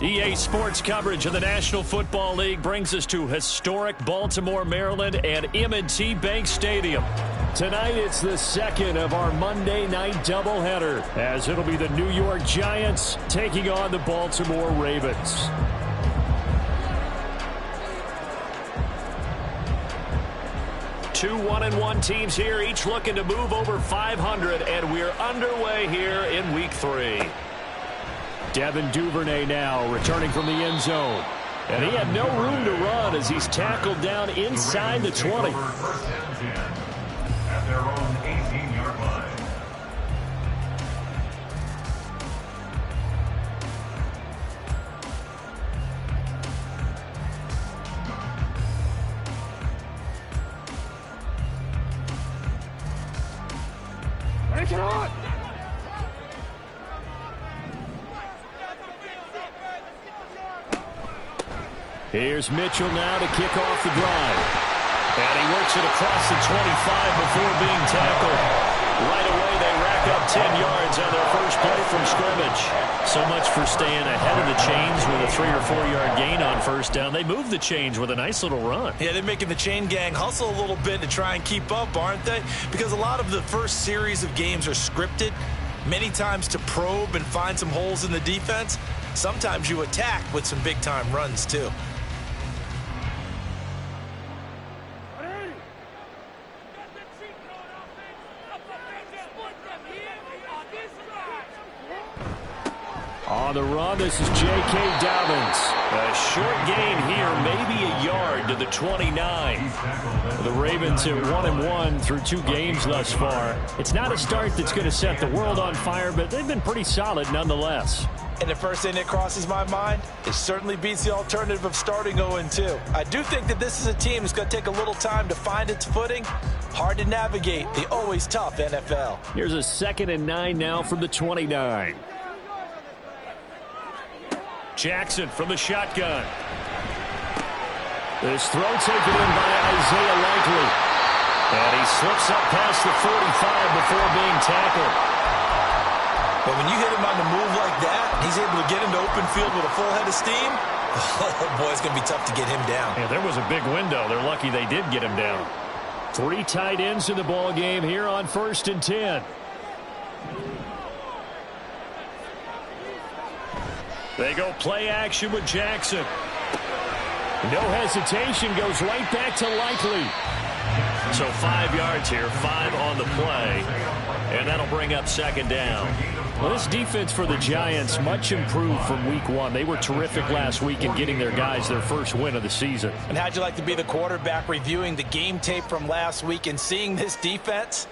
EA Sports coverage of the National Football League brings us to historic Baltimore, Maryland and M&T Bank Stadium. Tonight, it's the second of our Monday night doubleheader, as it'll be the New York Giants taking on the Baltimore Ravens. Two 1-1 teams here, each looking to move over 500, and we're underway here in Week 3. Devin Duvernay now returning from the end zone. And he had no room to run as he's tackled down inside the 20. At their own 18-yard line. Make it on! Here's Mitchell now to kick off the drive. And he works it across the 25 before being tackled. Right away, they rack up 10 yards on their first play from scrimmage. So much for staying ahead of the chains with a 3 or 4 yard gain on first down. They move the chains with a nice little run. Yeah, they're making the chain gang hustle a little bit to try and keep up, aren't they? Because a lot of the first series of games are scripted, many times to probe and find some holes in the defense. Sometimes you attack with some big-time runs, too. On the run, this is J.K. Dobbins. A short gain here, maybe a yard to the 29. The Ravens are 1-1 through 2 games thus far. It's not a start that's going to set the world on fire, but they've been pretty solid nonetheless. And the first thing that crosses my mind, it certainly beats the alternative of starting 0-2. I do think that this is a team that's going to take a little time to find its footing. Hard to navigate the always tough NFL. Here's a 2nd and 9 now from the 29. Jackson from the shotgun. This throw taken in by Isaiah Likely. And he slips up past the 45 before being tackled. But when you hit him on the move like that, he's able to get into open field with a full head of steam. Oh, boy, it's going to be tough to get him down. Yeah, there was a big window. They're lucky they did get him down. 3 tight ends in the ball game here on 1st and 10. They go play action with Jackson. No hesitation, goes right back to Likely. So 5 yards here, 5 on the play. And that'll bring up 2nd down. Well, this defense for the Giants, much improved from week 1. They were terrific last week in getting their guys their first win of the season. And how'd you like to be the quarterback reviewing the game tape from last week and seeing this defense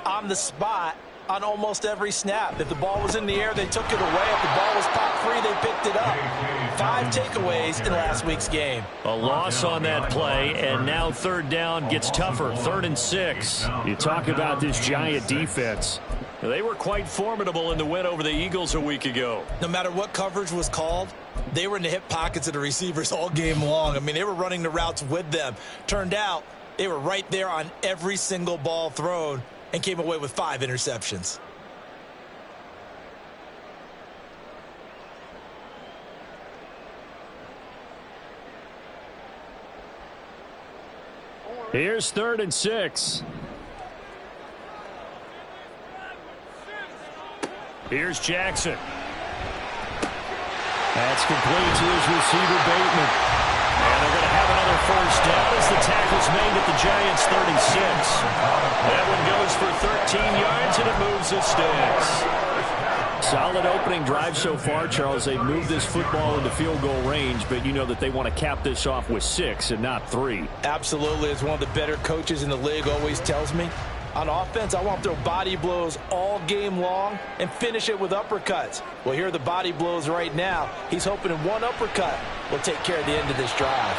on the spot on almost every snap? If the ball was in the air, they took it away. If the ball was pop free, they picked it up. 5 takeaways in last week's game. A loss on that play, and now 3rd down gets tougher. 3rd and 6. You talk about this Giant defense. They were quite formidable in the win over the Eagles a week ago. No matter what coverage was called, they were in the hip pockets of the receivers all game long. I mean, they were running the routes with them. Turned out, they were right there on every single ball thrown and came away with 5 interceptions. Here's 3rd and 6. Here's Jackson. That's complete to his receiver, Bateman. And they're going to have another 1st down as the tackle's made at the Giants' 36. That one goes for 13 yards, and it moves the sticks. Solid opening drive so far, Charles. They've moved this football into field goal range, but you know that they want to cap this off with 6 and not 3. Absolutely. As one of the better coaches in the league always tells me, on offense, I want to throw body blows all game long and finish it with uppercuts. Well, here are the body blows right now. He's hoping one uppercut will take care of the end of this drive.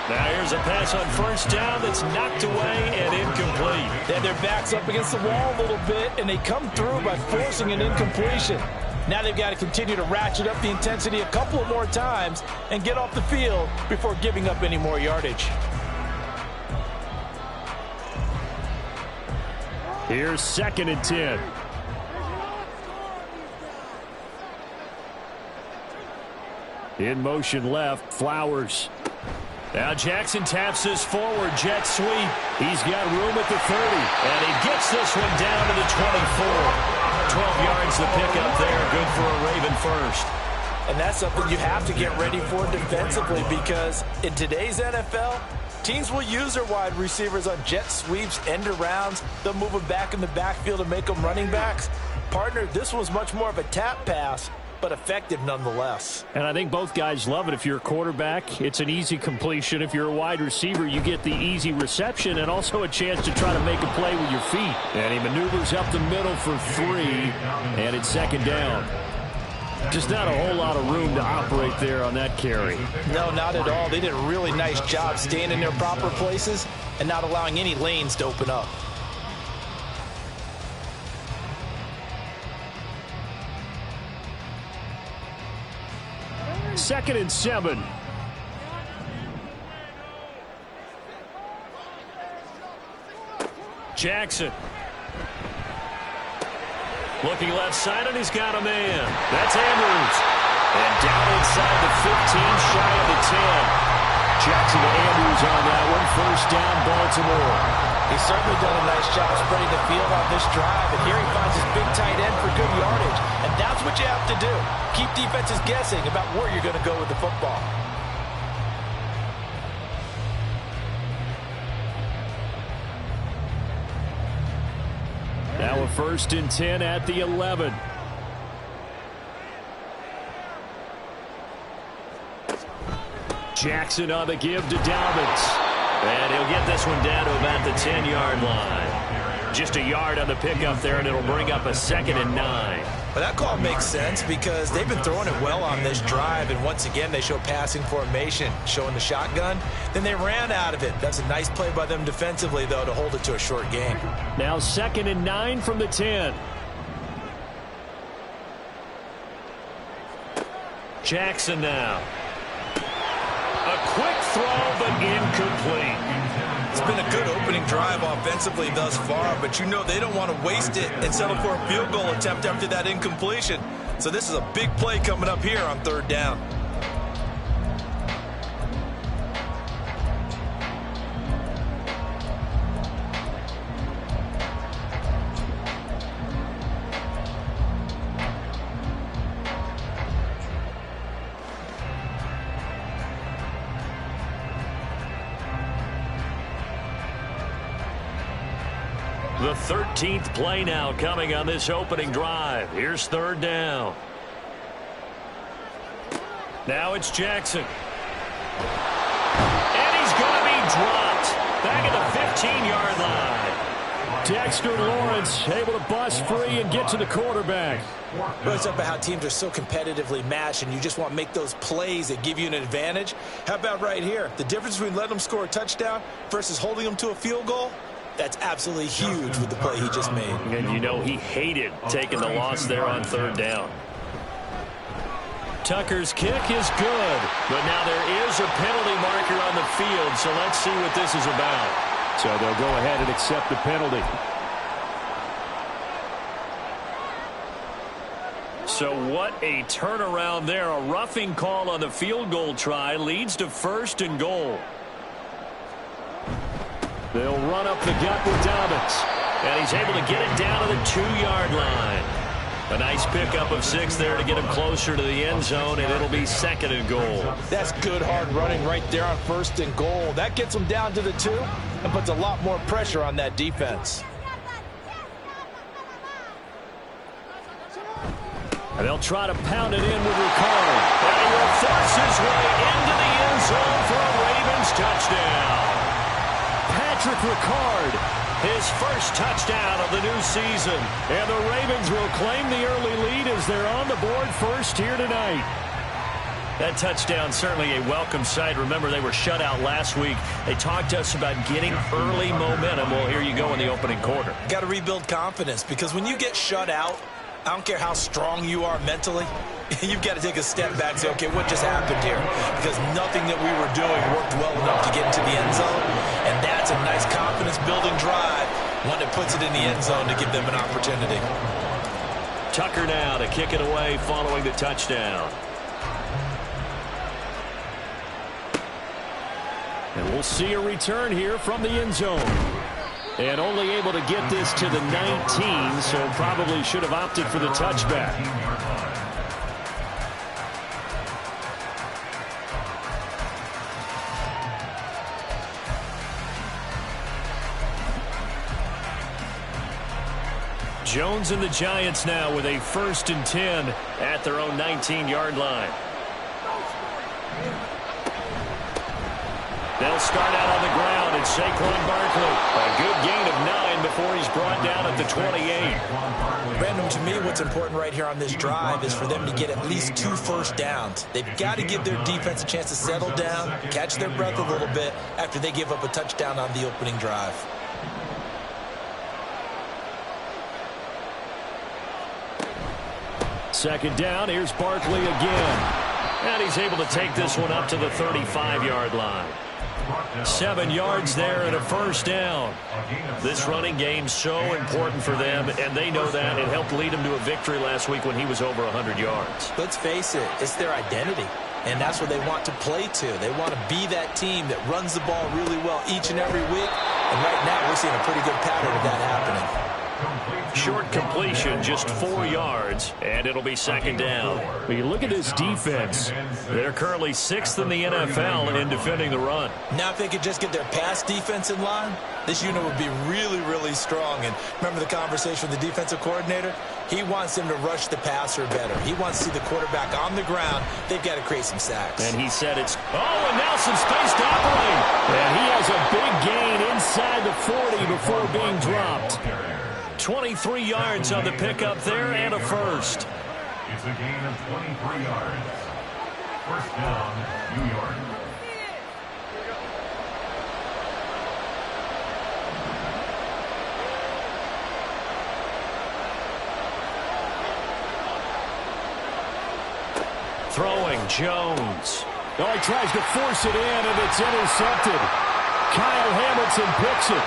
Now here's a pass on 1st down that's knocked away and incomplete. They had their backs up against the wall a little bit, and they come through by forcing an incompletion. Now they've got to continue to ratchet up the intensity a couple of more times and get off the field before giving up any more yardage. Here's 2nd and 10. In motion left, Flowers. Now Jackson taps this forward, jet sweep. He's got room at the 30, and he gets this one down to the 24. 12 yards the pickup there, good for a Raven first. And that's something you have to get ready for defensively, because in today's NFL, teams will use their wide receivers on jet sweeps, end arounds. They'll move them back in the backfield and make them running backs. Partner, this was much more of a tap pass, but effective nonetheless. And I think both guys love it. If you're a quarterback, it's an easy completion. If you're a wide receiver, you get the easy reception and also a chance to try to make a play with your feet. And he maneuvers up the middle for 3, and it's second down. Just not a whole lot of room to operate there on that carry. No, not at all. They did a really nice job staying in their proper places and not allowing any lanes to open up. Second and 7. Jackson. Looking left side, and he's got a man. That's Andrews. And down inside the 15, shy of the 10. Jackson to Andrews on that one. First down, Baltimore. He's certainly done a nice job spreading the field on this drive. And here he finds his big tight end for good yardage. And that's what you have to do. Keep defenses guessing about where you're going to go with the football. Now a first and 10 at the 11. Jackson on the give to Dobbins. And he'll get this one down to about the 10-yard line. Just a yard on the pickup there, and it'll bring up a second and 9. Well, that call makes sense because they've been throwing it well on this drive, and once again they show passing formation, showing the shotgun. Then they ran out of it. That's a nice play by them defensively, though, to hold it to a short gain. Now second and 9 from the 10. Jackson now. A quick throw, but incomplete. It's been a good opening drive offensively thus far, but you know they don't want to waste it and settle for a field goal attempt after that incompletion. So this is a big play coming up here on third down. The 13th play now coming on this opening drive. Here's third down. Now it's Jackson. And he's going to be dropped. Back at the 15-yard line. Dexter Lawrence able to bust free and get to the quarterback. Well, it's about how teams are so competitively matched, and you just want to make those plays that give you an advantage. How about right here? The difference between letting them score a touchdown versus holding them to a field goal? That's absolutely huge with the play he just made. And you know he hated taking the loss there on third down. Tucker's kick is good, but now there is a penalty marker on the field, so let's see what this is about. So they'll go ahead and accept the penalty. So what a turnaround there. A roughing call on the field goal try leads to first and goal. They'll run up the gut with Dobbins. And he's able to get it down to the 2-yard line. A nice pickup of 6 there to get him closer to the end zone, and it'll be second and goal. That's good hard running right there on first and goal. That gets him down to the 2 and puts a lot more pressure on that defense. And they'll try to pound it in with Ricard. And he will force his way into the end zone for a Ravens touchdown. Patrick Ricard, his first touchdown of the new season. And the Ravens will claim the early lead as they're on the board first here tonight. That touchdown certainly a welcome sight. Remember, they were shut out last week. They talked to us about getting early momentum. Well, here you go in the opening quarter. Got to rebuild confidence, because when you get shut out, I don't care how strong you are mentally, you've got to take a step back and say, okay, what just happened here? Because nothing that we were doing worked well enough to get into the end zone. And that's a nice confidence-building drive, one that puts it in the end zone to give them an opportunity. Tucker now to kick it away following the touchdown. And we'll see a return here from the end zone. And only able to get this to the 19, so probably should have opted for the touchback. Jones and the Giants now with a 1st and 10 at their own 19-yard line. They'll start out on the ground. It's Saquon Barkley. A good gain of 9 before he's brought down at the 28. Brandon, to me, what's important right here on this drive is for them to get at least 2 first downs. They've got to give their defense a chance to settle down, catch their breath a little bit after they give up a touchdown on the opening drive. Second down, here's Barkley again. And he's able to take this one up to the 35-yard line. 7 yards there and a 1st down. This running game's so important for them, and they know that. It helped lead them to a victory last week when he was over 100 yards. Let's face it, it's their identity, and that's what they want to play to. They want to be that team that runs the ball really well each and every week, and right now we're seeing a pretty good pattern of that happening. Short completion, just 4 yards, and it'll be 2nd down. When you look at this defense, they're currently 6th in the NFL in defending the run. Now if they could just get their pass defense in line, this unit would be really, really strong. And remember the conversation with the defensive coordinator? He wants them to rush the passer better. He wants to see the quarterback on the ground. They've got to create some sacks. And he said it's, and now some space to operate. And he has a big gain inside the 40 before being dropped. 23 yards on the pickup there and a 1st. It's a gain of 23 yards. 1st down, New York. Throwing, Jones. He tries to force it in, and it's intercepted. Kyle Hamilton picks it.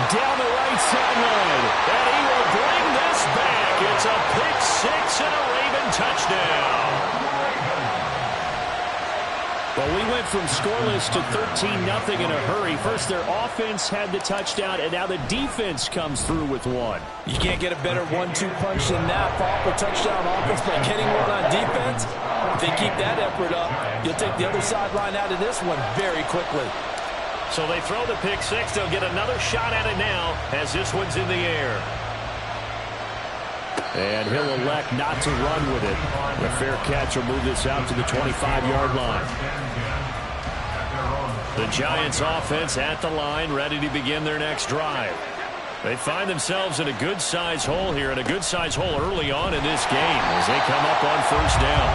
Down the right sideline, and he will bring this back. It's a pick 6 and a Raven touchdown. Well, we went from scoreless to 13-0 in a hurry. First, their offense had the touchdown, and now the defense comes through with one. You can't get a better 1-2 punch than that. Follow up a touchdown offense by getting one on defense. If they keep that effort up, you'll take the other sideline out of this one very quickly. So they throw the pick 6. They'll get another shot at it now as this one's in the air. And he'll elect not to run with it. A fair catch will move this out to the 25-yard line. The Giants offense at the line, ready to begin their next drive. They find themselves in a good-sized hole here, and a good-sized hole early on in this game as they come up on 1st down.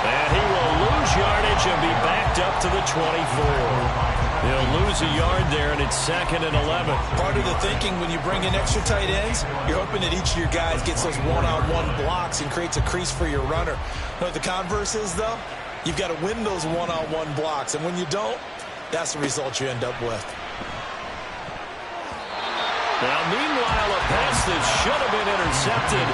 And he will lose yardage and be backed up to the 24. He'll lose a yard there, and it's 2nd and 11. Part of the thinking when you bring in extra tight ends, you're hoping that each of your guys gets those one-on-one blocks and creates a crease for your runner. You know what the converse is, though? You've got to win those one-on-one blocks, and when you don't, that's the result you end up with. Now, meanwhile, a pass that should have been intercepted,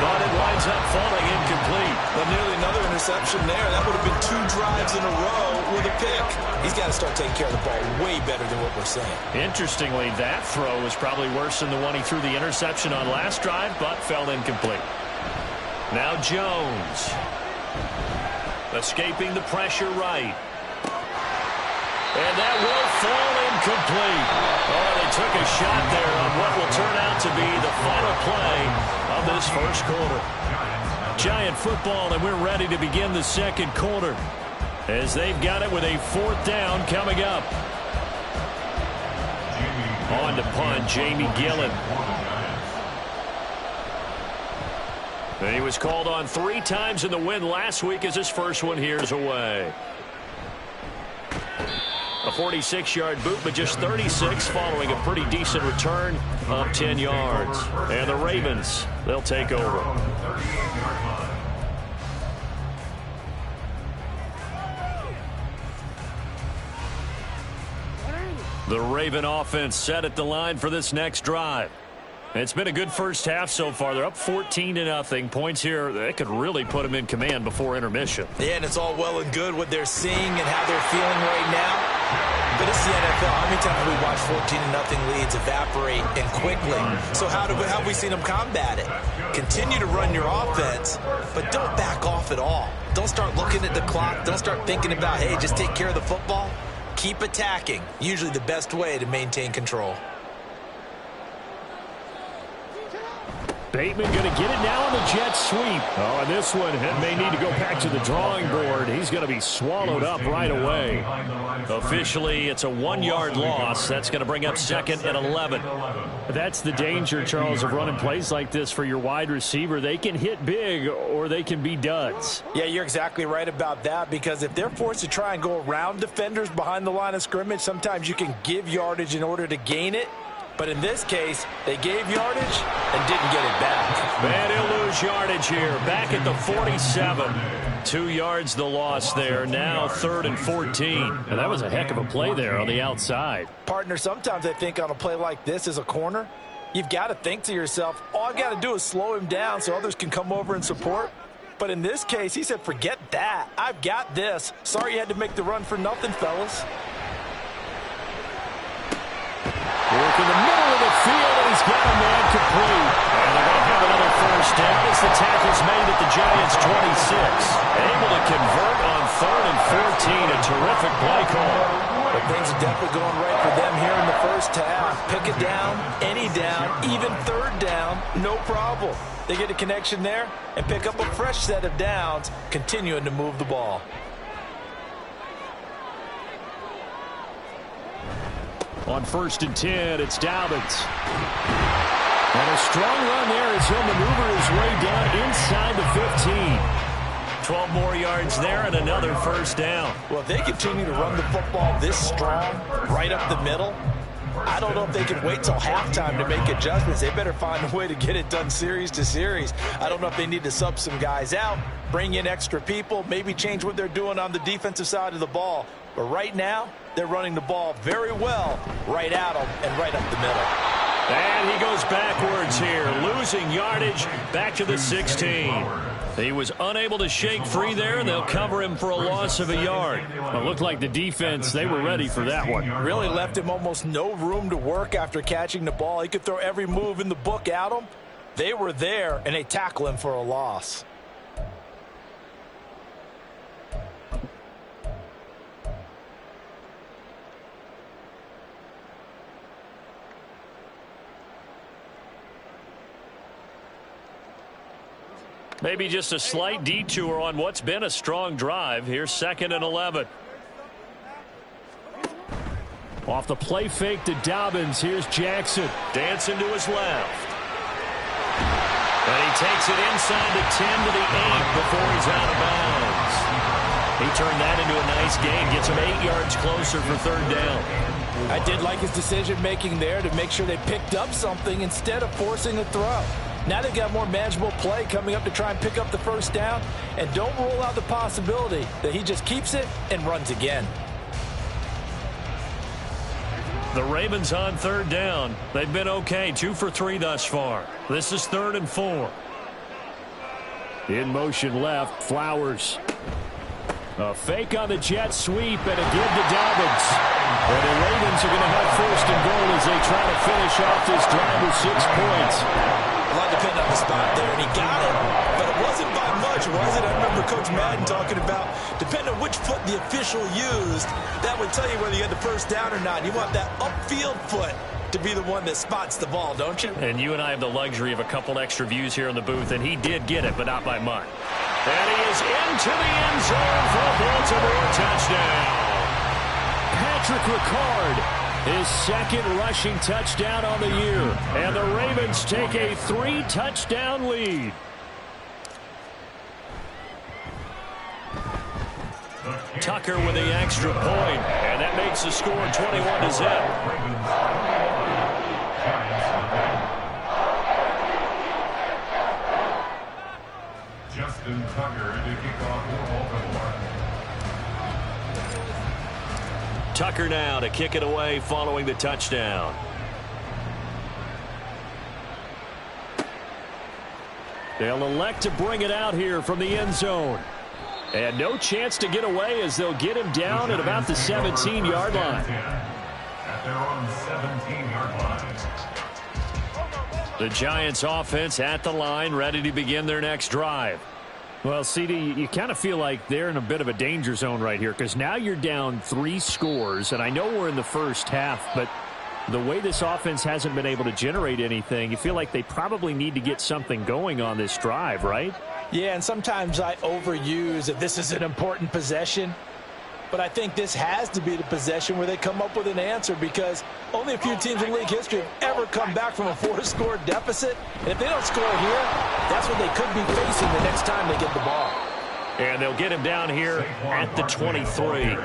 but it winds up falling incomplete. But nearly another interception there. That would have been 2 drives in a row with a pick. He's got to start taking care of the ball way better than what we're saying. Interestingly, that throw was probably worse than the one he threw the interception on last drive, but fell incomplete. Now Jones. Escaping the pressure right. And that will fall incomplete. They took a shot there on what will turn out to be the final play of this 1st quarter. Giant football, and we're ready to begin the 2nd quarter as they've got it with a 4th down coming up. On to punt, Jamie Gillen. And he was called on 3 times in the win last week as his first one here's away. A 46-yard boot, but just 36 following a pretty decent return of 10 yards. And the Ravens, they'll take over. The Raven offense set at the line for this next drive. It's been a good first half so far. They're up 14-0. Points here that could really put them in command before intermission. Yeah, and it's all well and good what they're seeing and how they're feeling right now. But it's the NFL. How many times have we watched 14-0 leads evaporate and quickly? So how have we seen them combat it? Continue to run your offense, but don't back off at all. Don't start looking at the clock. Don't start thinking about, hey, just take care of the football. Keep attacking. Usually the best way to maintain control. Bateman going to get it now on the jet sweep. Oh, and this one may need to go back to the drawing board. He's going to be swallowed up right away. Officially, it's a 1-yard loss. That's going to bring up second and 11. That's the danger, Charles, of running plays like this for your wide receiver. They can hit big or they can be duds. Yeah, you're exactly right about that, because if they're forced to try and go around defenders behind the line of scrimmage, sometimes you can give yardage in order to gain it. But in this case, they gave yardage and didn't get it back. And he'll lose yardage here. Back at the 47. 2 yards the loss there. Now 3rd and 14. And that was a heck of a play there on the outside. Partner, sometimes I think on a play like this as a corner, you've got to think to yourself, all I've got to do is slow him down so others can come over and support. But in this case, he said, forget that. I've got this. Sorry you had to make the run for nothing, fellas. Work in the middle of the field, and he's got a man complete. And they're going to have another first down as the tackle's made at the Giants' 26. Able to convert on 3rd and 14. A terrific play call. But things are definitely going right for them here in the first half. Pick it down, any down, even 3rd down, no problem. They get a connection there and pick up a fresh set of downs, continuing to move the ball. On 1st and 10, it's Dobbins. And a strong run there as he'll maneuver his way down inside the 15. 12 more yards there and another first down. Well, if they continue to run the football this strong, right up the middle, I don't know if they can wait till halftime to make adjustments. They better find a way to get it done series to series. I don't know if they need to sub some guys out, bring in extra people, maybe change what they're doing on the defensive side of the ball. But right now, they're running the ball very well right at them and right up the middle. And he goes backwards here, losing yardage back to the 16. He was unable to shake free there, and they'll cover him for a loss of a yard. It looked like the defense, they were ready for that one. Really left him almost no room to work after catching the ball. He could throw every move in the book at him. They were there, and they tackle him for a loss. Maybe just a slight detour on what's been a strong drive. Here's 2nd and 11. Off the play fake to Dobbins. Here's Jackson. Dancing to his left. And he takes it inside the 10 to the 8 before he's out of bounds. He turned that into a nice gain. Gets him 8 yards closer for 3rd down. I did like his decision-making there to make sure they picked up something instead of forcing a throw. Now they've got more manageable play coming up to try and pick up the first down. And don't rule out the possibility that he just keeps it and runs again. The Ravens on 3rd down. They've been okay. 2 for 3 thus far. This is 3rd and 4. In motion left, Flowers. A fake on the jet sweep and a give to Dobbins. And the Ravens are going to have 1st and goal as they try to finish off this drive with 6 points. A lot depended on the spot there, and he got it. But it wasn't by much, was it? I remember Coach Madden talking about, depending on which foot the official used, that would tell you whether you had the first down or not. You want that upfield foot to be the one that spots the ball, don't you? And you and I have the luxury of a couple extra views here in the booth, and he did get it, but not by much. And he is into the end zone for a Baltimore touchdown. Patrick Ricard, his 2nd rushing touchdown on the year. And the Ravens take a 3-touchdown lead. Tucker with the extra point, and that makes the score 21-0. Justin Tucker to kick off for Baltimore. Tucker now to kick it away following the touchdown. They'll elect to bring it out here from the end zone. And no chance to get away as they'll get him down at about the 17-yard line. At their own 17-yard line. The Giants offense at the line, ready to begin their next drive. Well, CD, you kind of feel like they're in a bit of a danger zone right here because now you're down 3 scores, and I know we're in the first half, but the way this offense hasn't been able to generate anything, you feel like they probably need to get something going on this drive, right? Yeah, and sometimes I overuse that this is an important possession. But I think this has to be the possession where they come up with an answer because only a few teams in league history have ever come back from a 4-score deficit. And if they don't score here, that's what they could be facing the next time they get the ball. And they'll get him down here at the 23.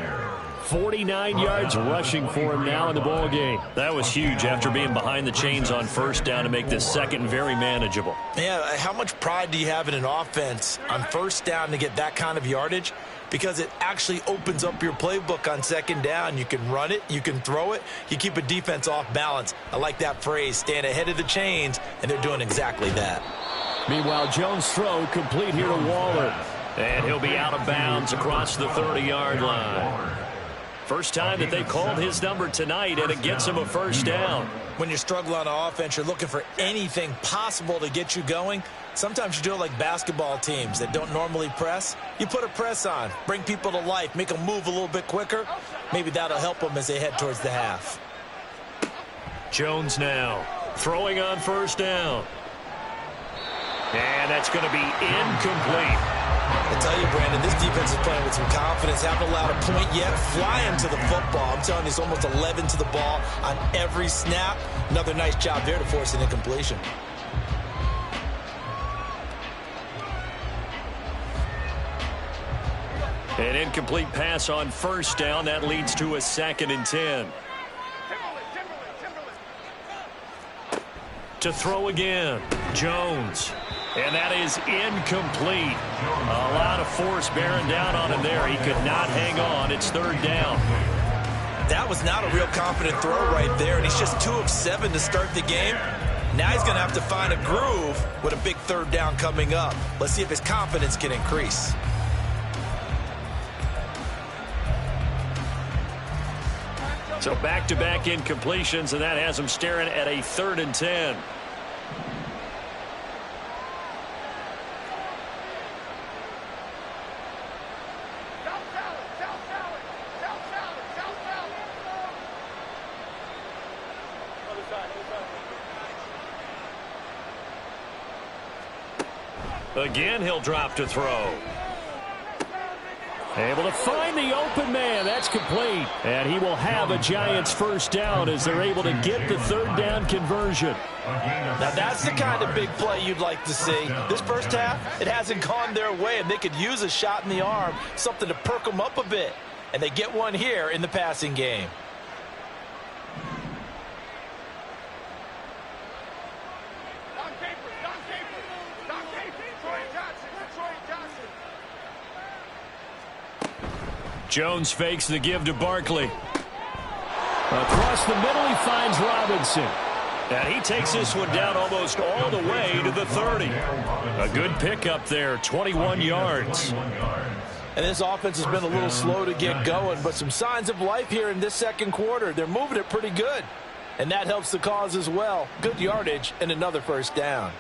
49 yards rushing for him now in the ball game. That was huge after being behind the chains on first down to make this second very manageable. Yeah, how much pride do you have in an offense on first down to get that kind of yardage? Because it actually opens up your playbook on second down. You can run it, you can throw it, you keep a defense off balance. I like that phrase, stand ahead of the chains, and they're doing exactly that. Meanwhile, Jones' throw complete here to Waller. And he'll be out of bounds across the 30-yard line. First time that they called his number tonight, and it gets him a first down. When you're struggling on offense, you're looking for anything possible to get you going. Sometimes you do it like basketball teams that don't normally press. You put a press on, bring people to life, make them move a little bit quicker. Maybe that'll help them as they head towards the half. Jones now throwing on first down. And that's going to be incomplete. I tell you, Brandon, this defense is playing with some confidence. Haven't allowed a point yet. Flying to the football. I'm telling you, it's almost 11 to the ball on every snap. Another nice job there to force an incompletion. An incomplete pass on first down. That leads to a 2nd and 10. To throw again, Jones. And that is incomplete. A lot of force bearing down on him there. He could not hang on. It's 3rd down. That was not a real confident throw right there, and he's just 2 of 7 to start the game. Now he's going to have to find a groove with a big 3rd down coming up. Let's see if his confidence can increase. So back-to-back incompletions, and that has him staring at a 3rd and 10. Again, he'll drop to throw. Able to find the open man. That's complete. And he will have a Giants first down as they're able to get the 3rd down conversion. Now that's the kind of big play you'd like to see. This first half, it hasn't gone their way, and they could use a shot in the arm, something to perk them up a bit. And they get one here in the passing game. Jones fakes the give to Barkley. Across the middle, he finds Robinson. And he takes this one down almost all the way to the 30. A good pickup there, 21 yards. And this offense has been a little slow to get going, but some signs of life here in this second quarter. They're moving it pretty good. And that helps the cause as well. Good yardage and another first down.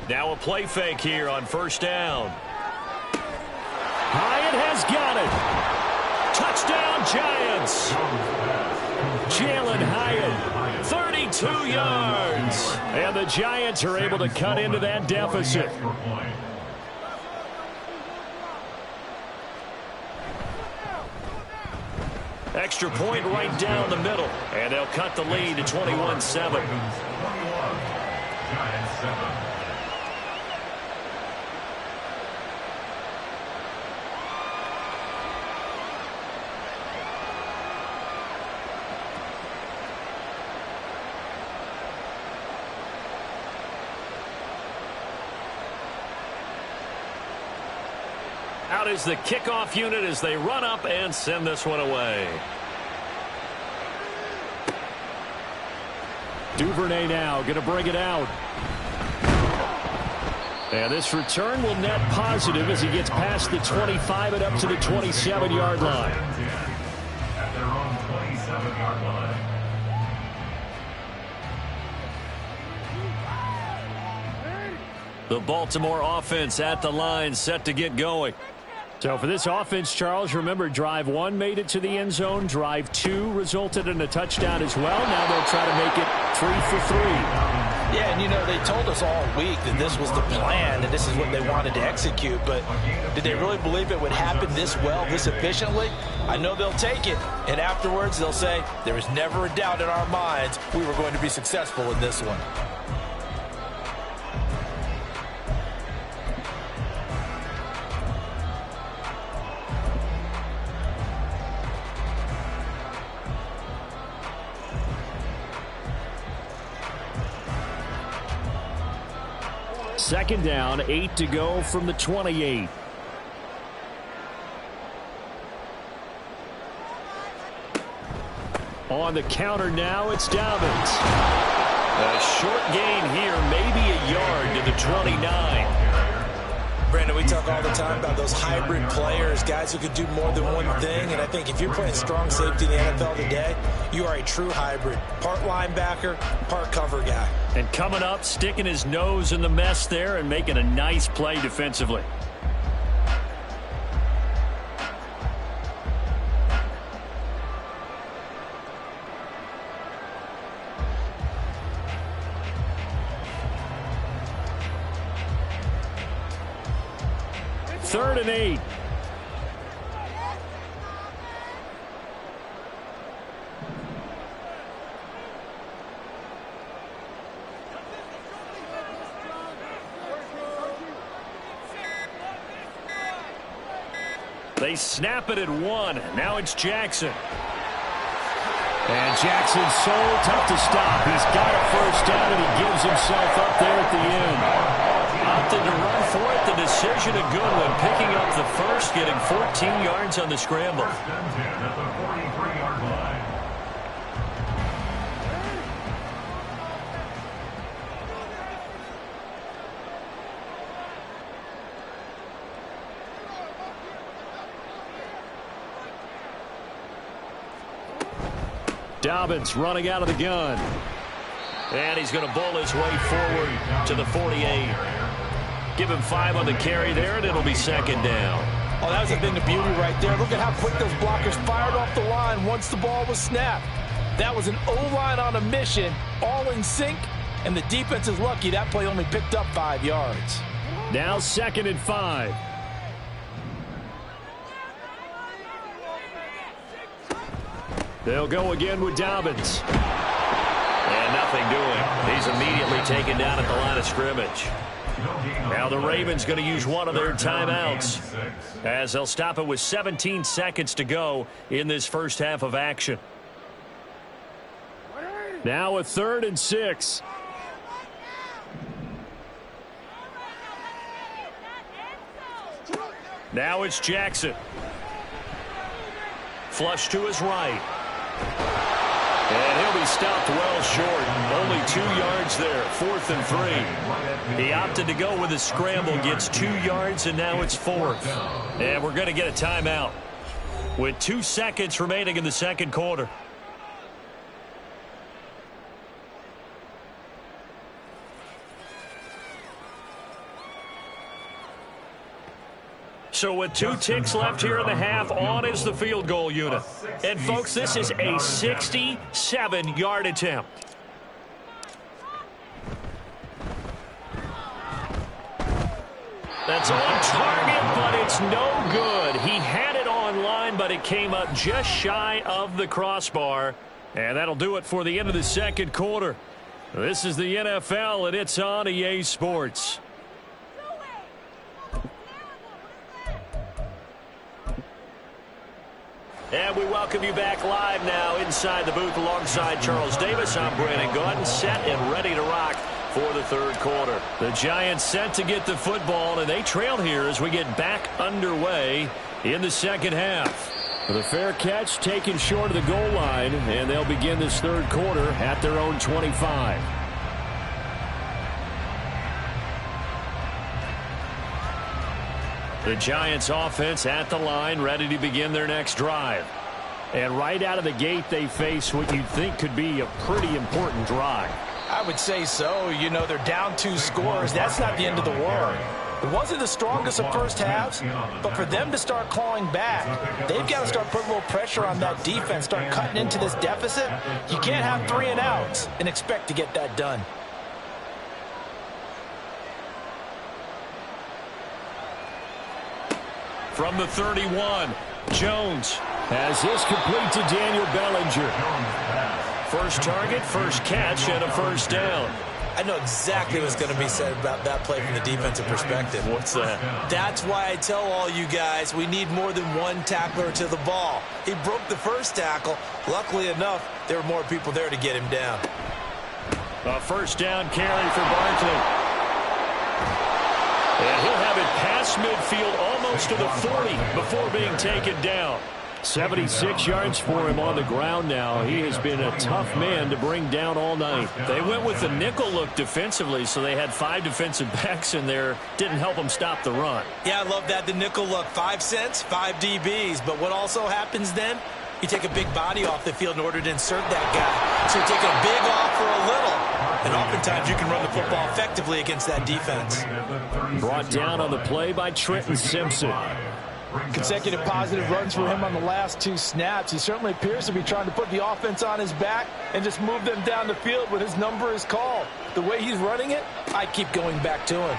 Now a play fake here on first down. Hyatt has got it. Touchdown, Giants. Jalen Hyatt, 32 yards. And the Giants are able to cut into that deficit. Extra point right down the middle. And they'll cut the lead to 21-7. Giants 7. Out is the kickoff unit as they run up and send this one away. Duvernay now going to bring it out. And this return will net positive as he gets past the 25 and up to the 27-yard line. At their own 27-yard line. The Baltimore offense at the line, set to get going. So for this offense, Charles, remember, drive 1 made it to the end zone. Drive 2 resulted in a touchdown as well. Now they'll try to make it 3 for 3. Yeah, and you know, they told us all week that this was the plan and this is what they wanted to execute. But did they really believe it would happen this well, this efficiently? I know they'll take it. And afterwards, they'll say, there was never a doubt in our minds we were going to be successful in this one. Second down, 8 to go from the 28. On the counter now, it's Dobbins. A short gain here, maybe a yard to the 29. Brandon, we talk all the time about those hybrid players, guys who could do more than one thing. And I think if you're playing strong safety in the NFL today, you are a true hybrid. Part linebacker, part cover guy. And coming up, sticking his nose in the mess there and making a nice play defensively. Third and 8. They snap it at 1. Now it's Jackson. And Jackson's so tough to stop. He's got a first down, and he gives himself up there at the end. Opted to run for it. The decision a good one. Picking up the first, getting 14 yards on the scramble. First and 10 at the 43-yard line. Dobbins running out of the gun. And he's going to bull his way forward to the 48. Give him 5 on the carry there, and it'll be second down. Oh, that was a thing of beauty right there. Look at how quick those blockers fired off the line once the ball was snapped. That was an O-line on a mission, all in sync, and the defense is lucky that play only picked up 5 yards. Now second and 5. They'll go again with Dobbins. And nothing doing. He's immediately taken down at the line of scrimmage. Now the Ravens going to use one of their timeouts as they'll stop it with 17 seconds to go in this first half of action. Now a 3rd and 6. Now it's Jackson. Flush to his right. And he'll be stopped well short. Only 2 yards there. 4th and 3. He opted to go with a scramble. Gets 2 yards, and now it's 4th. And we're going to get a timeout with 2 seconds remaining in the second quarter. So with 2 ticks left here in the half, on is the field goal unit. And, folks, this is a 67-yard attempt. That's on target, but it's no good. He had it on line, but it came up just shy of the crossbar. And that'll do it for the end of the second quarter. This is the NFL, and it's on EA Sports. And we welcome you back live now inside the booth alongside Charles Davis. I'm Brandon Gaudin, set and ready to rock for the third quarter. The Giants set to get the football, and they trail here as we get back underway in the second half. The fair catch taken short of the goal line, and they'll begin this third quarter at their own 25. The Giants offense at the line, ready to begin their next drive. And right out of the gate, they face what you'd think could be a pretty important drive. I would say so. You know, they're down 2 scores. That's not the end of the world. It wasn't the strongest of first halves, but for them to start clawing back, they've got to start putting a little pressure on that defense, start cutting into this deficit. You can't have 3 and outs and expect to get that done. From the 31, Jones has this complete to Daniel Bellinger. First target, first catch, and a first down. I know exactly what's going to be said about that play from the defensive perspective. What's that? That's why I tell all you guys we need more than one tackler to the ball. He broke the first tackle. Luckily enough, there were more people there to get him down. A first down carry for Barkley. And he'll have it past midfield almost to the 40 before being taken down. 76 yards for him on the ground now. He has been a tough man to bring down all night. They went with the nickel look defensively, so they had 5 defensive backs in there. Didn't help them stop the run. Yeah, I love that, the nickel look. 5 cents, 5 DBs. But what also happens then? You take a big body off the field in order to insert that guy. So you take a big off for a little. And oftentimes you can run the football effectively against that defense. Brought down on the play by Trenton Simpson. Consecutive positive runs for him on the last 2 snaps. He certainly appears to be trying to put the offense on his back and just move them down the field when his number is called. The way he's running it, I keep going back to him.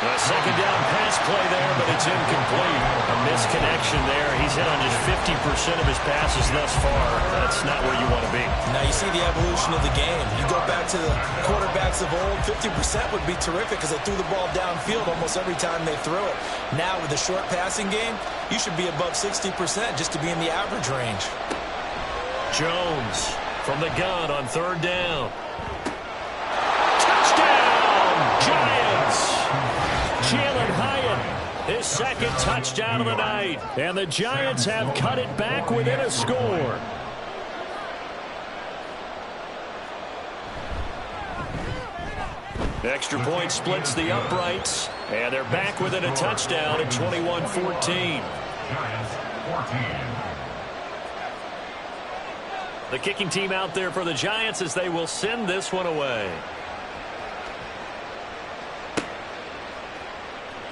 A second down pass play there, but it's incomplete. A misconnection there. He's hit on just 50% of his passes thus far. That's not where you want to be. Now you see the evolution of the game. You go back to the quarterbacks of old, 50% would be terrific because they threw the ball downfield almost every time they threw it. Now with the short passing game, you should be above 60% just to be in the average range. Jones from the gun on third down. Touchdown, Giants! Jalen Hyatt, his second touchdown of the night. And the Giants have cut it back within a score. Extra point splits the uprights. And they're back within a touchdown at 21-14. Giants 14. The kicking team out there for the Giants as they will send this one away.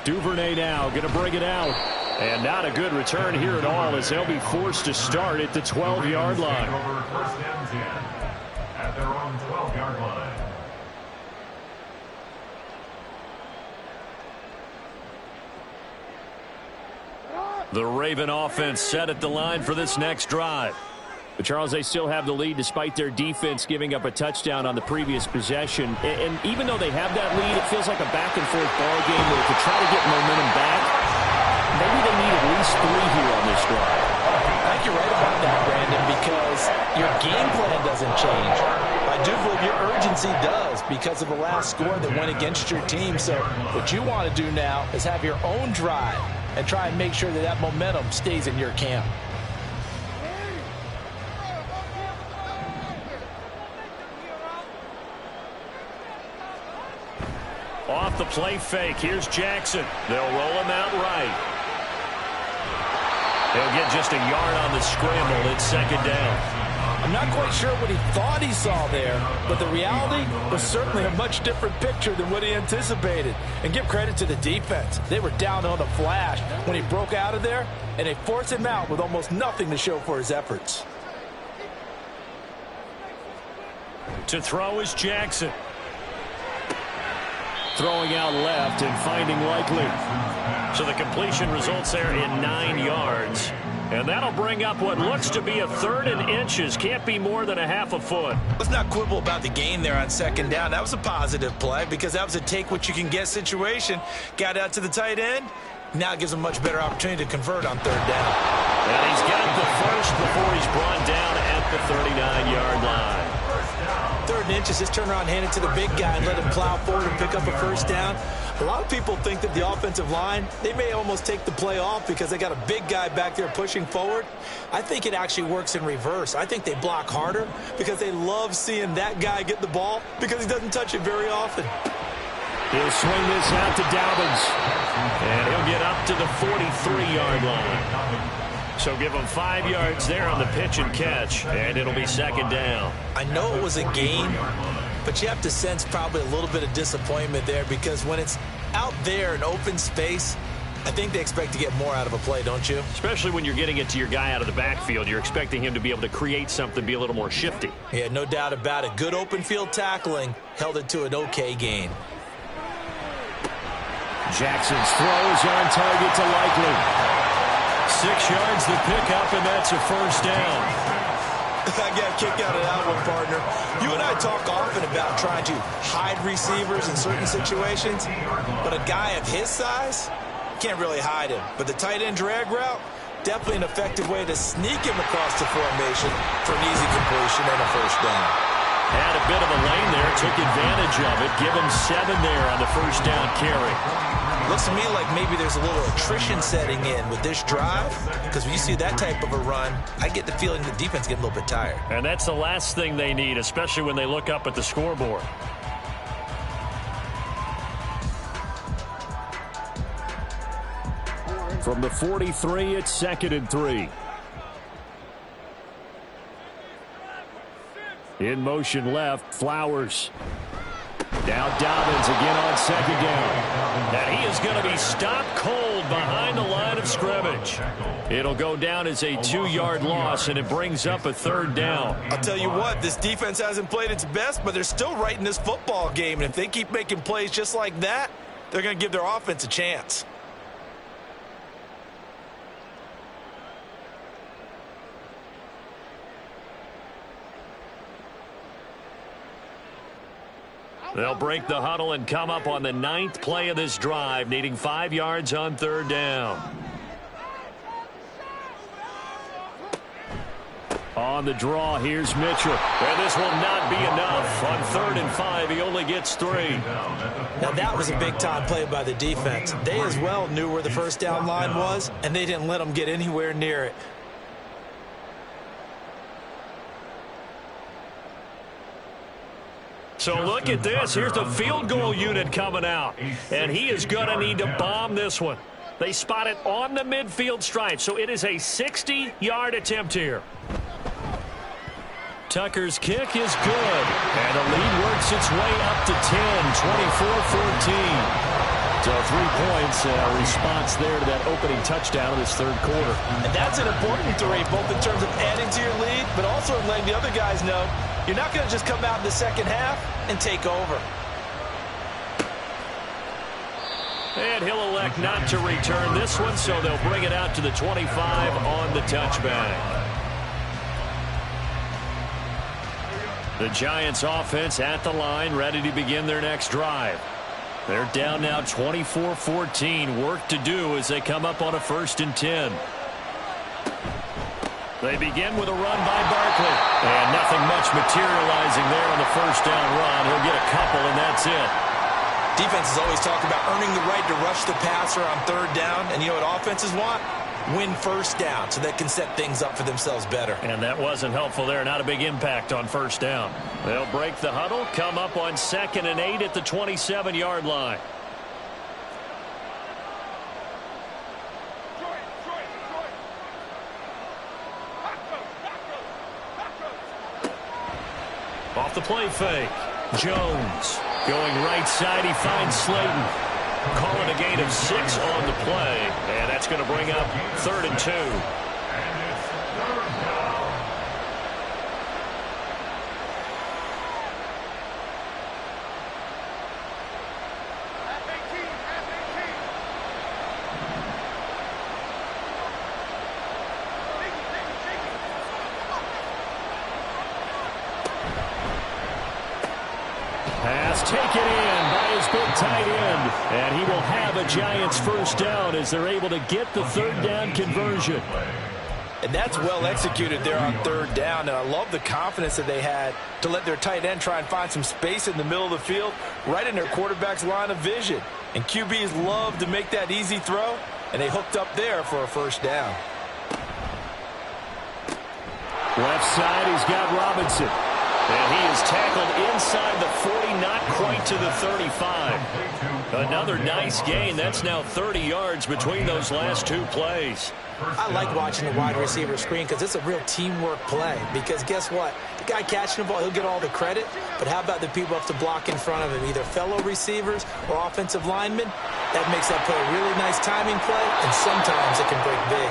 Duvernay now going to bring it out. And not a good return here at all as they'll be forced to start at the 12-yard line. Over first and 10 at their own 12-yard line. The Raven offense set at the line for this next drive. But Charles, they still have the lead despite their defense giving up a touchdown on the previous possession. And even though they have that lead, it feels like a back-and-forth ball game where to try to get momentum back, maybe they need at least 3 here on this drive. I think you're right about that, Brandon, because your game plan doesn't change. I do believe your urgency does because of the last score that went against your team. So what you want to do now is have your own drive and try and make sure that that momentum stays in your camp. Off the play fake, here's Jackson. They'll roll him out right. They'll get just a yard on the scramble. It's second down. I'm not quite sure what he thought he saw there, but the reality was certainly a much different picture than what he anticipated. And give credit to the defense. They were down on the flash when he broke out of there, and they forced him out with almost nothing to show for his efforts. To throw is Jackson. Throwing out left and finding Likely. So the completion results there in 9 yards. And that'll bring up what looks to be a 3rd and inches. Can't be more than a half a foot. Let's not quibble about the gain there on second down. That was a positive play because that was a take-what-you-can-get situation. Got out to the tight end. Now it gives him a much better opportunity to convert on third down. And he's got the first before he's brought down at the 39-yard line. 3rd and inches, just turn around, hand it to the big guy, and let him plow forward and pick up a first down. A lot of people think that the offensive line, they may almost take the play off because they got a big guy back there pushing forward. I think it actually works in reverse. I think they block harder because they love seeing that guy get the ball because he doesn't touch it very often. He'll swing this out to Dobbins, and he'll get up to the 43-yard line. So give him 5 yards there on the pitch and catch, and it'll be 2nd down. I know it was a gain, but you have to sense probably a little bit of disappointment there because when it's out there in open space, I think they expect to get more out of a play, don't you? Especially when you're getting it to your guy out of the backfield. You're expecting him to be able to create something, be a little more shifty. Yeah, no doubt about it. Good open field tackling held it to an okay gain. Jackson's throw is on target to Likely. 6 yards the pickup, and that's a first down. I got a kick out of that one, partner. You and I talk often about trying to hide receivers in certain situations, but a guy of his size can't really hide him. But the tight end drag route, definitely an effective way to sneak him across the formation for an easy completion and a first down. Had a bit of a lane there, took advantage of it. Give him 7 there on the first down carry. Looks to me like maybe there's a little attrition setting in with this drive, because when you see that type of a run, I get the feeling the defense getting a little bit tired. And that's the last thing they need, especially when they look up at the scoreboard. From the 43, it's 2nd and 3. In motion left, Flowers. Now Dobbins again on 2nd down. And he is going to be stopped cold behind the line of scrimmage. It'll go down as a 2-yard loss, and it brings up a 3rd down. I'll tell you what, this defense hasn't played its best, but they're still right in this football game. And if they keep making plays just like that, they're going to give their offense a chance. They'll break the huddle and come up on the 9th play of this drive, needing 5 yards on 3rd down. On the draw, here's Mitchell. And this will not be enough. On 3rd and 5, he only gets 3. Now that was a big-time play by the defense. They as well knew where the first down line was, and they didn't let them get anywhere near it. So look at this. Here's the field goal unit coming out. And he is going to need to bomb this one. They spot it on the midfield stripe. So it is a 60-yard attempt here. Tucker's kick is good. And the lead works its way up to 10, 24-14. So 3 points, response there to that opening touchdown in this 3rd quarter. And that's an important 3, both in terms of adding to your lead, but also letting the other guys know you're not going to just come out in the second half and take over. And he'll elect not to return this one, so they'll bring it out to the 25 on the touchback. The Giants offense at the line, ready to begin their next drive. They're down now 24-14. Work to do as they come up on a 1st and 10. They begin with a run by Barkley. And nothing much materializing there on the first down run. He'll get a couple, and that's it. Defenses always talk about earning the right to rush the passer on 3rd down. And you know what offenses want? Win first down so they can set things up for themselves better. And that wasn't helpful there. Not a big impact on first down. They'll break the huddle, come up on 2nd and 8 at the 27-yard line. Off the play fake. Jones going right side. He finds Slayton. Call it a gain of 6 on the play. And that's going to bring up 3rd and 2. Pass taken in by his big tight end. And he will have a Giants first down as they're able to get the 3rd down conversion. And that's well executed there on third down. And I love the confidence that they had to let their tight end try and find some space in the middle of the field, right in their quarterback's line of vision. And QBs love to make that easy throw, and they hooked up there for a first down. Left side, he's got Robinson. And he is tackled inside the 40, not quite to the 35. Another nice gain. That's now 30 yards between those last two plays. I like watching the wide receiver screen because it's a real teamwork play. Because guess what? The guy catching the ball, he'll get all the credit. But how about the people up to block in front of him, either fellow receivers or offensive linemen? That makes that play a really nice timing play, and sometimes it can break big.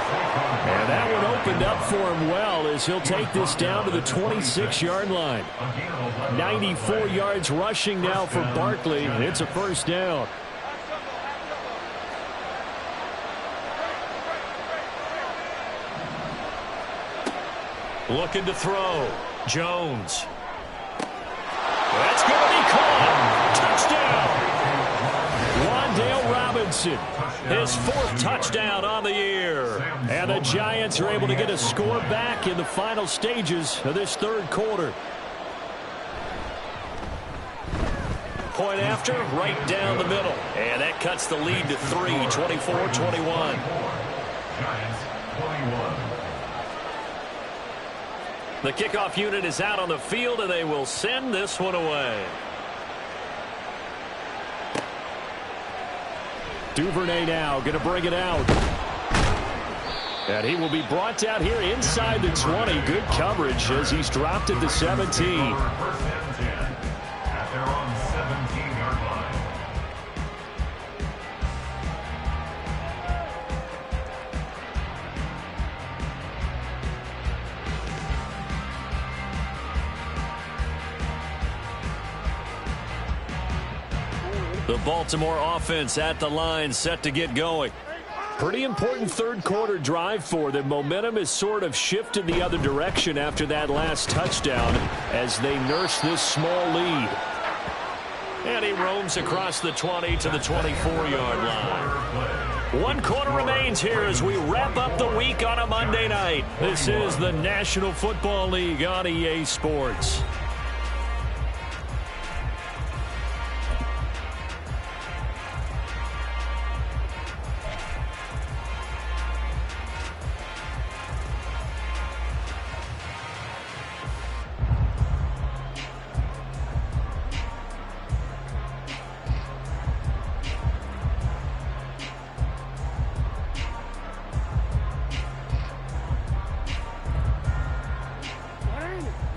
And that one opened up for him well as he'll take this down to the 26-yard line. 94 yards rushing now for Barkley. It's a first down. Looking to throw. Jones. That's going to be caught. Touchdown. Wan'Dale Robinson. His fourth touchdown on the year. And the Giants are able to get a score back in the final stages of this third quarter. Point after, right down the middle. And that cuts the lead to 3, 24-21. Giants 21. The kickoff unit is out on the field, and they will send this one away. Duvernay now going to bring it out. And he will be brought down here inside the 20. Good coverage as he's dropped at the 17. First and 10 at their own 17-yard line. The Baltimore offense at the line, set to get going. Pretty important third quarter drive for them. Momentum has sort of shifted the other direction after that last touchdown as they nurse this small lead. And he roams across the 20 to the 24-yard line. One quarter remains here as we wrap up the week on a Monday night. This is the National Football League on EA Sports.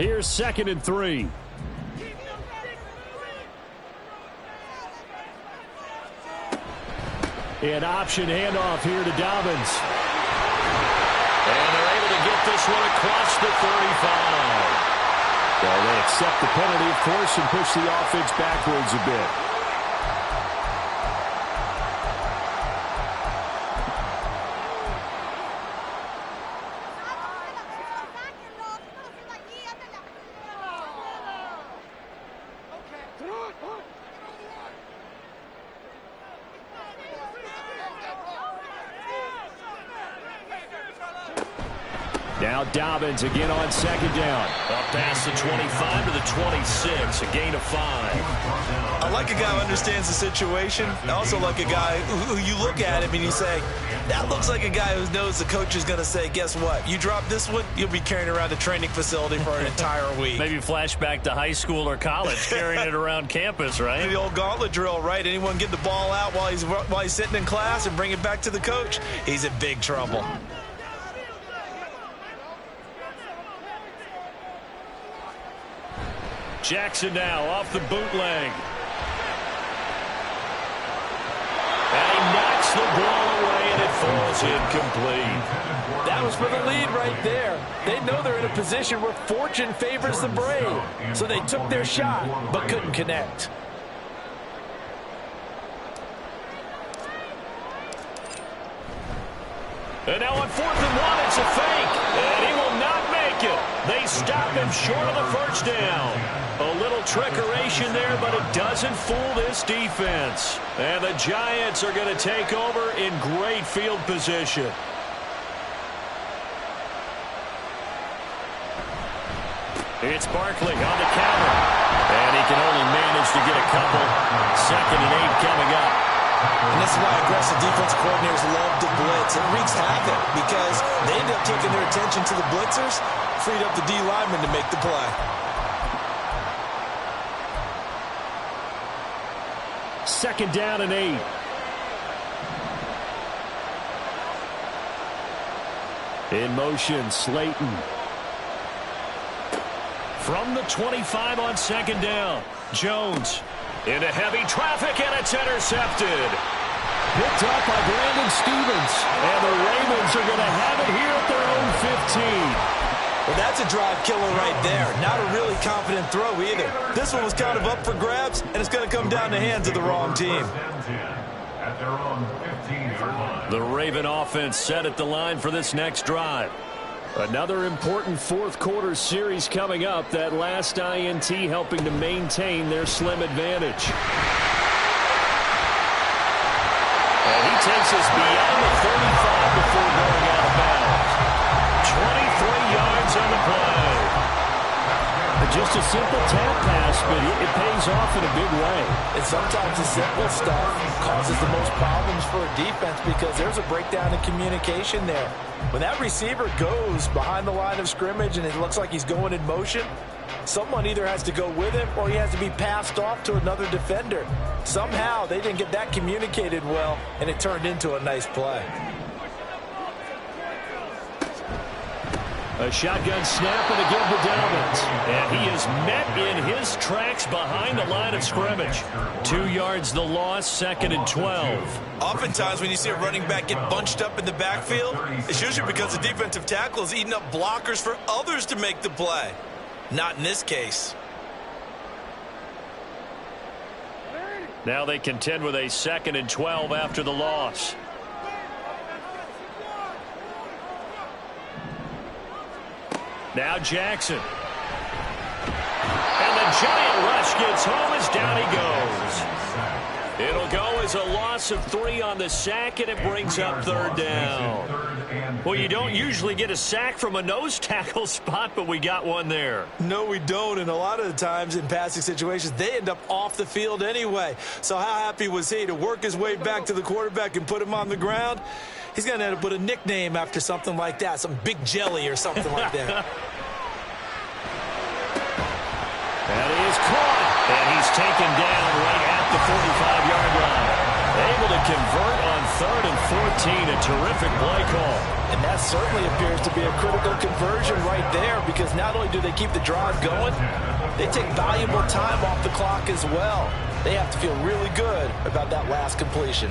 Here's 2nd and 3. An option handoff here to Dobbins. And they're able to get this one across the 35. Well, they accept the penalty, of course, and push the offense backwards a bit. Now Dobbins again on 2nd down. Up past the 25 to the 26, a gain of 5. I like a guy who understands the situation. I also like a guy who you look at him and you say, that looks like a guy who knows the coach is going to say, guess what? You drop this one, you'll be carrying around the training facility for an entire week. Maybe flashback to high school or college, carrying it around campus, right? The old gauntlet drill, right? Anyone get the ball out while he's sitting in class and bring it back to the coach, he's in big trouble. Jackson now off the bootleg. And he knocks the ball away, and it falls incomplete. That was for the lead right there. They know they're in a position where fortune favors the brave. So they took their shot, but couldn't connect. And now on 4th and 1, it's a fake. And he will not make it. They stop him short of the first down. A little trickeration there, but it doesn't fool this defense. And the Giants are going to take over in great field position. It's Barkley on the counter. And he can only manage to get a couple. 2nd and 8 coming up. And this is why aggressive defense coordinators love to blitz. It wreaks havoc because they end up taking their attention to the blitzers, freed up the D lineman to make the play. 2nd down and 8. In motion, Slayton. From the 25 on 2nd down. Jones into heavy traffic, and it's intercepted. Picked up by Brandon Stevens. And the Ravens are going to have it here at their own 15. Well, that's a drive killer right there. Not a really confident throw either. This one was kind of up for grabs, and it's going to come down the hands of the wrong team. At their own 15-yard line. The Raven offense set at the line for this next drive. Another important 4th quarter series coming up. That last INT helping to maintain their slim advantage. And he takes us beyond the 35 before going out of bounds. 23 yards on the play. Just a simple tap pass, but it pays off in a big way. And sometimes the simple stuff causes the most problems for a defense because there's a breakdown in communication there. When that receiver goes behind the line of scrimmage and it looks like he's going in motion, someone either has to go with him or he has to be passed off to another defender. Somehow they didn't get that communicated well, and it turned into a nice play. A shotgun snap and again to Dobbins. And he is met in his tracks behind the line of scrimmage. 2 yards the loss, 2nd and 12. Oftentimes when you see a running back get bunched up in the backfield, it's usually because the defensive tackle is eating up blockers for others to make the play. Not in this case. Now they contend with a 2nd and 12 after the loss. Now Jackson. And the giant rush gets home as down he goes. It'll go as a loss of 3 on the sack, and it brings up 3rd down. Well, you don't usually get a sack from a nose tackle spot, but we got one there. No, we don't, and a lot of the times in passing situations, they end up off the field anyway. So how happy was he to work his way back to the quarterback and put him on the ground? He's going to end up with a nickname after something like that, some Big Jelly or something like that. That is caught, and he's taken down right at the 45-yard line. Able to convert on 3rd and 14, a terrific play call. And that certainly appears to be a critical conversion right there because not only do they keep the drive going, they take valuable time off the clock as well. They have to feel really good about that last completion.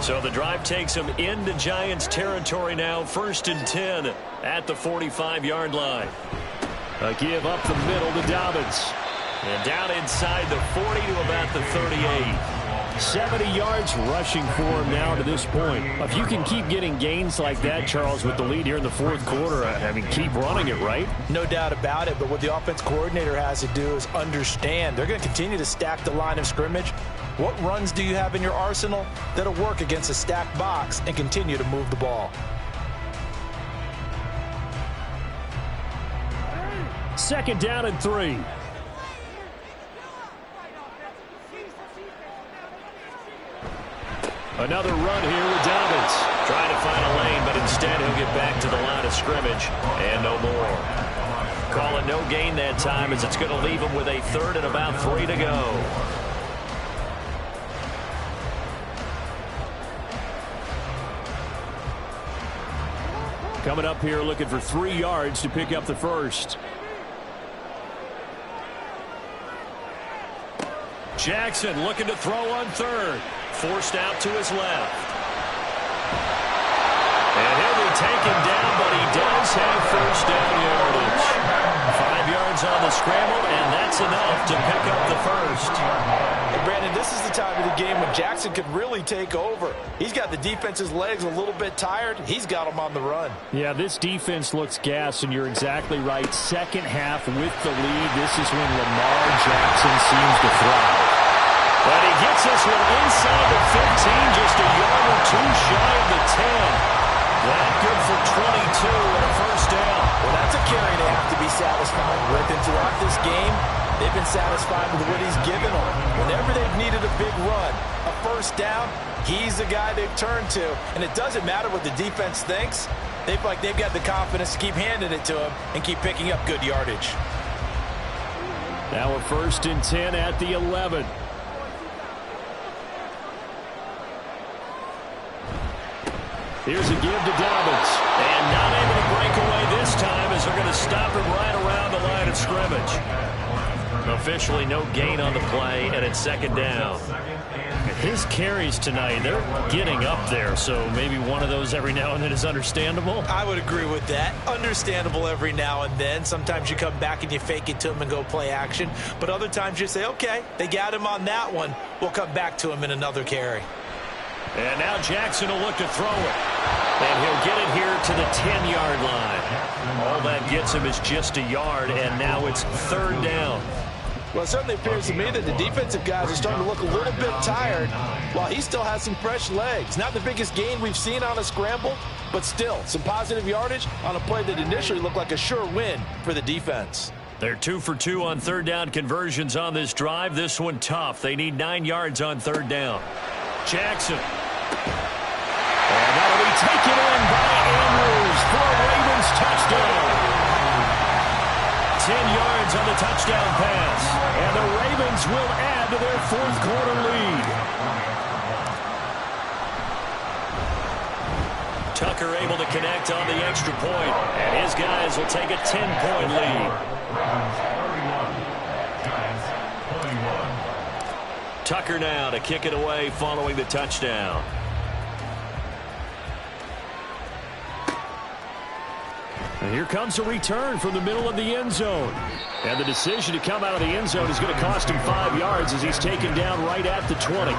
So the drive takes them into Giants territory now, 1st and 10 at the 45-yard line. A give up the middle to Dobbins. And down inside the 40 to about the 38. 70 yards rushing for him now to this point. If you can keep getting gains like that, Charles, with the lead here in the 4th quarter, I mean, keep running it, right? No doubt about it, but what the offense coordinator has to do is understand. They're going to continue to stack the line of scrimmage. What runs do you have in your arsenal that'll work against a stacked box and continue to move the ball? Second down and 3. Another run here with Dobbins. Trying to find a lane, but instead he'll get back to the line of scrimmage and no more. Call it no gain that time as it's going to leave him with a 3rd and about 3 to go. Coming up here looking for 3 yards to pick up the first. Jackson looking to throw on 3rd. Forced out to his left. And he'll be taken down, but he does have 1st down yardage. 5 yards on the scramble, and that's enough to pick up the first. Hey, Brandon, this is the time of the game when Jackson could really take over. He's got the defense's legs a little bit tired. He's got them on the run. Yeah, this defense looks gassed, and you're exactly right. 2nd half with the lead. This is when Lamar Jackson seems to thrive. But he gets this one inside the 15, just a yard or 2 shy of the 10. That good for 22 and a 1st down. Well, that's a carry they have to be satisfied with. And throughout this game, they've been satisfied with what he's given them. Whenever they've needed a big run, a first down, he's the guy they've turned to. And it doesn't matter what the defense thinks. They feel like they've got the confidence to keep handing it to him and keep picking up good yardage. Now a 1st and 10 at the 11. Here's a give to Dobbins. And not able to break away this time as they're going to stop him right around the line of scrimmage. Officially no gain on the play, and it's 2nd down. His carries tonight, they're getting up there, so maybe one of those every now and then is understandable. I would agree with that. Understandable every now and then. Sometimes you come back and you fake it to him and go play action. But other times you say, okay, they got him on that one. We'll come back to him in another carry. And now Jackson will look to throw it. And he'll get it here to the 10-yard line. All that gets him is just a yard, and now it's 3rd down. Well, it certainly appears to me that the defensive guys are starting to look a little bit tired while he still has some fresh legs. Not the biggest gain we've seen on a scramble, but still some positive yardage on a play that initially looked like a sure win for the defense. They're 2 for 2 on 3rd down conversions on this drive. This one tough. They need 9 yards on 3rd down. Jackson. And that'll be taken in by Andrews for a Ravens touchdown. 10 yards on the touchdown pass. And the Ravens will add to their 4th quarter lead. Tucker able to connect on the extra point. And his guys will take a 10-point lead. Tucker now to kick it away following the touchdown. And here comes a return from the middle of the end zone. And the decision to come out of the end zone is going to cost him 5 yards as he's taken down right at the 20.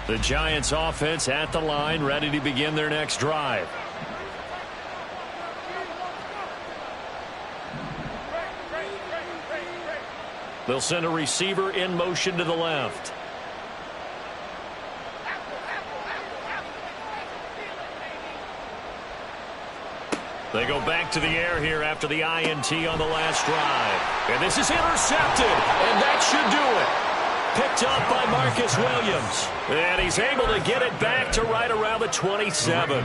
The Giants offense at the line, ready to begin their next drive. They'll send a receiver in motion to the left. They go back to the air here after the INT on the last drive. And this is intercepted, and that should do it. Picked up by Marcus Williams. And he's able to get it back to right around the 27.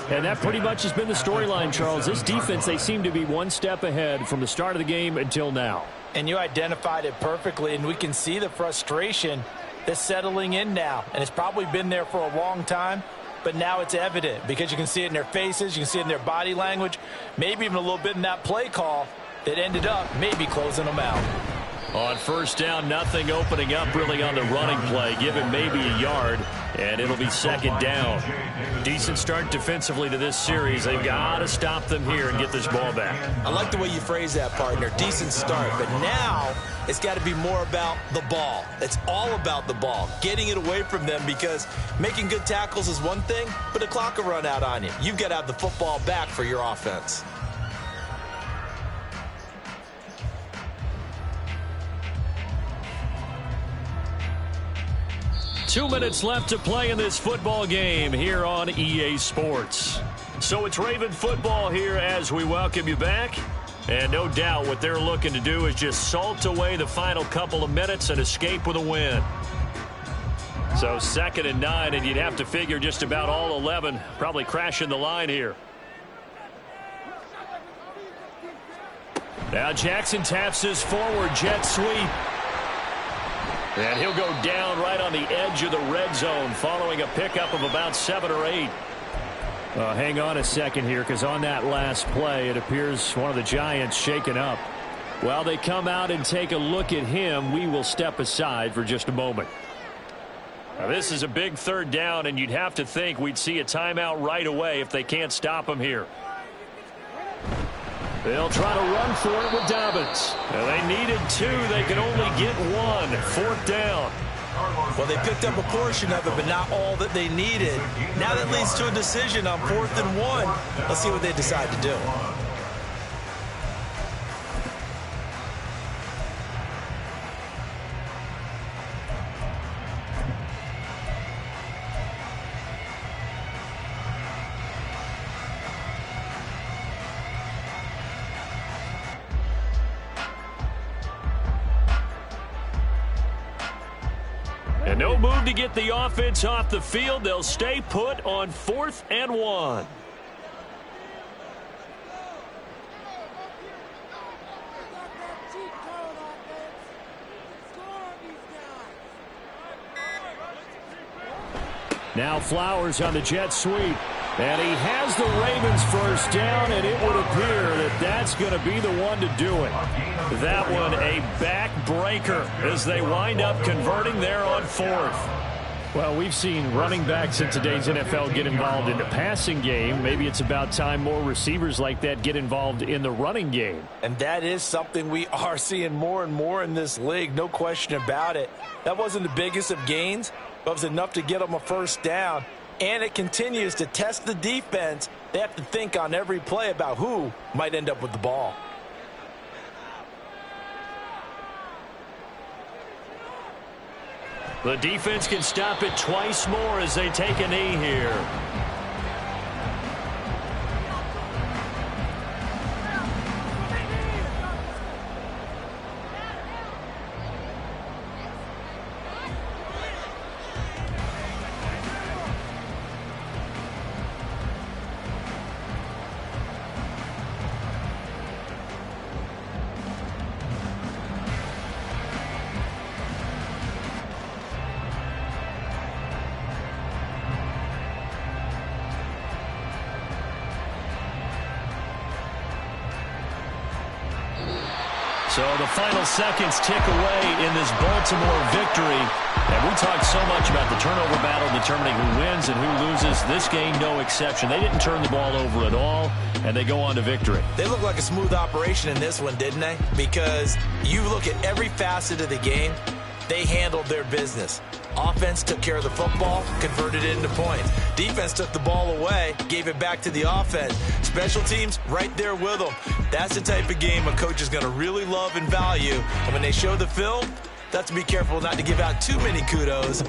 And that pretty much has been the storyline, Charles. This defense, they seem to be one step ahead from the start of the game until now. And you identified it perfectly, and we can see the frustration that's settling in now. And it's probably been there for a long time, but now it's evident because you can see it in their faces, you can see it in their body language, maybe even a little bit in that play call that ended up maybe closing them out. On 1st down, nothing opening up really on the running play. Give him maybe a yard, and it'll be 2nd down. Decent start defensively to this series. They've got to stop them here and get this ball back. I like the way you phrase that, partner. Decent start, but now it's got to be more about the ball. It's all about the ball, getting it away from them, because making good tackles is one thing, but the clock will run out on you. You've got to have the football back for your offense. Two minutes left to play in this football game here on EA Sports. So it's Raven football here as we welcome you back. And no doubt what they're looking to do is just salt away the final couple of minutes and escape with a win. So 2nd and 9, and you'd have to figure just about all 11 probably crashing the line here. Now Jackson taps his forward jet sweep. And he'll go down right on the edge of the red zone following a pickup of about 7 or 8. Hang on a second here, because on that last play, it appears one of the Giants shaken up. While they come out and take a look at him, we will step aside for just a moment. Now this is a big 3rd down, and you'd have to think we'd see a timeout right away if they can't stop him here. They'll try to run for it with Dobbins. And they needed 2. They could only get 1. 4th down. Well, they picked up a portion of it, but not all that they needed. Now that leads to a decision on 4th and 1. Let's see what they decide to do. And no move to get the offense off the field. They'll stay put on 4th and 1. Now Flowers on the jet sweep. And he has the Ravens first down, and it would appear that that's going to be the one to do it. That one a backbreaker as they wind up converting there on 4th. Well, we've seen running backs in today's NFL get involved in the passing game. Maybe it's about time more receivers like that get involved in the running game. And that is something we are seeing more and more in this league, no question about it. That wasn't the biggest of gains, but it was enough to get them a first down. And it continues to test the defense. They have to think on every play about who might end up with the ball. The defense can stop it twice more as they take a knee here. So the final seconds tick away in this Baltimore victory. And we talked so much about the turnover battle determining who wins and who loses. This game, no exception. They didn't turn the ball over at all, and they go on to victory. They look like a smooth operation in this one, didn't they? Because you look at every facet of the game, they handled their business. Offense took care of the football, converted it into points. Defense took the ball away, gave it back to the offense. Special teams right there with them. That's the type of game a coach is going to really love and value. And when they show the film, that's to be careful not to give out too many kudos.